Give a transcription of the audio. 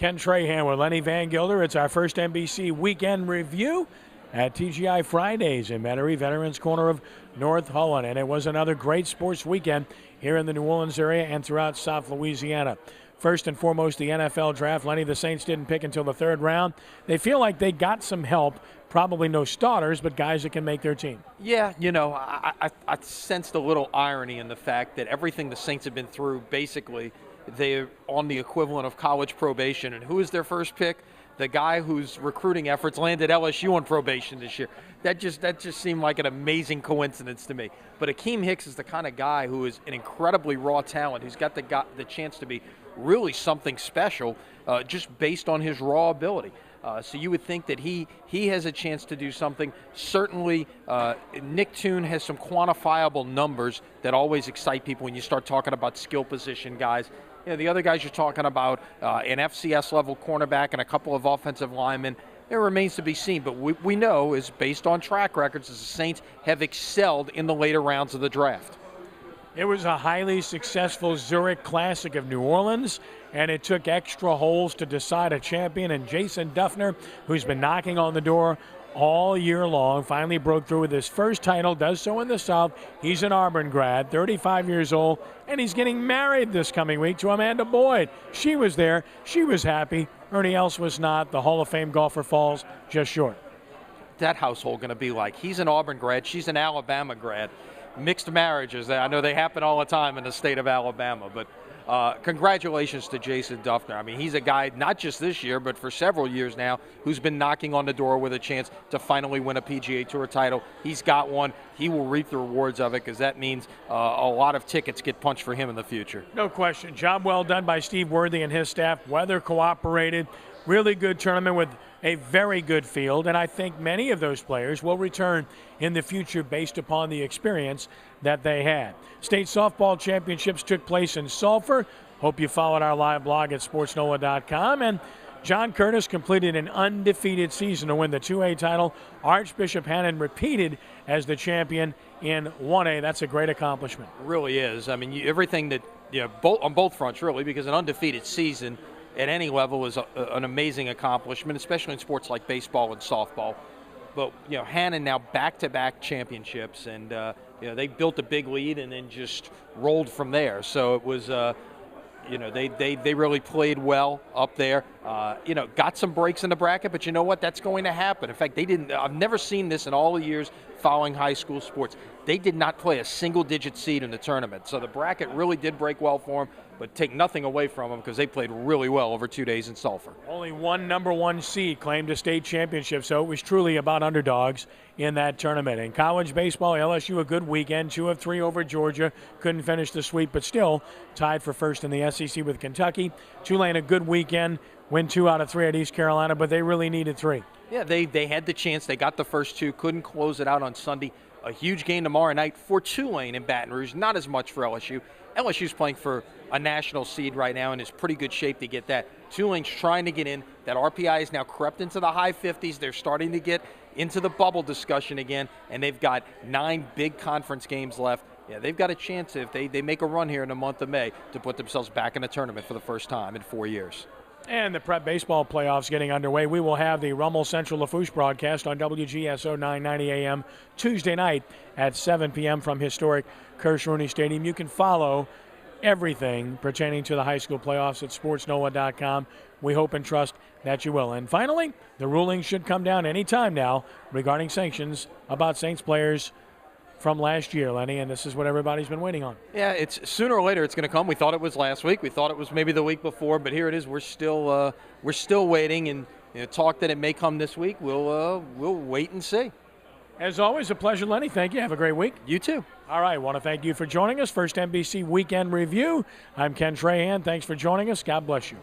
Ken Trahan with Lenny Vangilder. It's our first NBC weekend review at TGI Fridays in Metairie, Veterans Corner of North Holland. And it was another great sports weekend here in the New Orleans area and throughout South Louisiana. First and foremost, the NFL draft. Lenny, the Saints didn't pick until the third round. They feel like they got some help. Probably no starters, but guys that can make their team. Yeah, I sensed a little irony in the fact that everything the Saints have been through, basically, they're on the equivalent of college probation. And who is their first pick? The guy whose recruiting efforts landed LSU on probation this year. That just seemed like an amazing coincidence to me. But Akeem Hicks is the kind of guy who is an incredibly raw talent, who's got the chance to be really something special just based on his raw ability. So you would think that he has a chance to do something. Certainly, Nick Toon has some quantifiable numbers that always excite people when you start talking about skill position guys. The other guys you're talking about, an FCS-level cornerback and a couple of offensive linemen, it remains to be seen. But we know is based on track records, as the Saints have excelled in the later rounds of the draft. It was a highly successful Zurich Classic of New Orleans, and it took extra holes to decide a champion. And Jason Duffner, who's been knocking on the door all year long, finally broke through with his first title, does so in the South. He's an Auburn grad, 35 years old, and he's getting married this coming week to Amanda Boyd. She was there. She was happy. Ernie Els was not. The Hall of Fame golfer falls just short. That household going to be like? He's an Auburn grad. She's an Alabama grad. Mixed marriages, I know they happen all the time in the state of Alabama, but congratulations to Jason Duffner. I mean, he's a guy, not just this year, but for several years now, who's been knocking on the door with a chance to finally win a PGA Tour title. He's got one. He will reap the rewards of it because that means a lot of tickets get punched for him in the future. No question. Job well done by Steve Worthy and his staff. Weather cooperated. Really good tournament with a very good field, and I think many of those players will return in the future based upon the experience that they had. State softball championships took place in Sulphur. Hope you followed our live blog at sportsnola.com. And John Curtis completed an undefeated season to win the 2A title. Archbishop Hannon repeated as the champion in 1A. That's a great accomplishment. It really is. I mean, everything that, on both fronts, really, because an undefeated season at any level is an amazing accomplishment, especially in sports like baseball and softball. But, Hannon now back-to-back championships, and, they built a big lead and then just rolled from there. So it was, they really played well up there. Got some breaks in the bracket, but you know what? That's going to happen. In fact, I've never seen this in all the years following high school sports. They did not play a single-digit seed in the tournament. So the bracket really did break well for them, but take nothing away from them because they played really well over 2 days in Sulphur. Only one number one seed claimed a state championship, so it was truly about underdogs in that tournament. In college baseball, LSU a good weekend, 2 of 3 over Georgia. Couldn't finish the sweep, but still tied for first in the SEC with Kentucky. Tulane a good weekend, win 2 out of 3 at East Carolina, but they really needed 3. Yeah, they had the chance. They got the first 2, couldn't close it out on Sunday. A huge game tomorrow night for Tulane in Baton Rouge, not as much for LSU. LSU's playing for a national seed right now and is pretty good shape to get that. Tulane's trying to get in. That RPI has now crept into the high 50s. They're starting to get into the bubble discussion again, and they've got 9 big conference games left. Yeah, they've got a chance if they make a run here in the month of May to put themselves back in a tournament for the first time in 4 years. And the prep baseball playoffs getting underway. We will have the Rummel Central Lafourche broadcast on WGSO 990 AM Tuesday night at 7 p.m. from historic Kirsch-Rooney Stadium. You can follow everything pertaining to the high school playoffs at sportsnola.com. We hope and trust that you will. And finally, the ruling should come down any time now regarding sanctions about Saints players from last year, Lenny, and this is what everybody's been waiting on. Yeah, it's sooner or later it's going to come. We thought it was last week. We thought it was maybe the week before, but here it is. We're still waiting, and talk that it may come this week. We'll wait and see. As always, a pleasure, Lenny. Thank you. Have a great week. You too. All right. I want to thank you for joining us. First NBC Weekend Review. I'm Ken Trahan. Thanks for joining us. God bless you.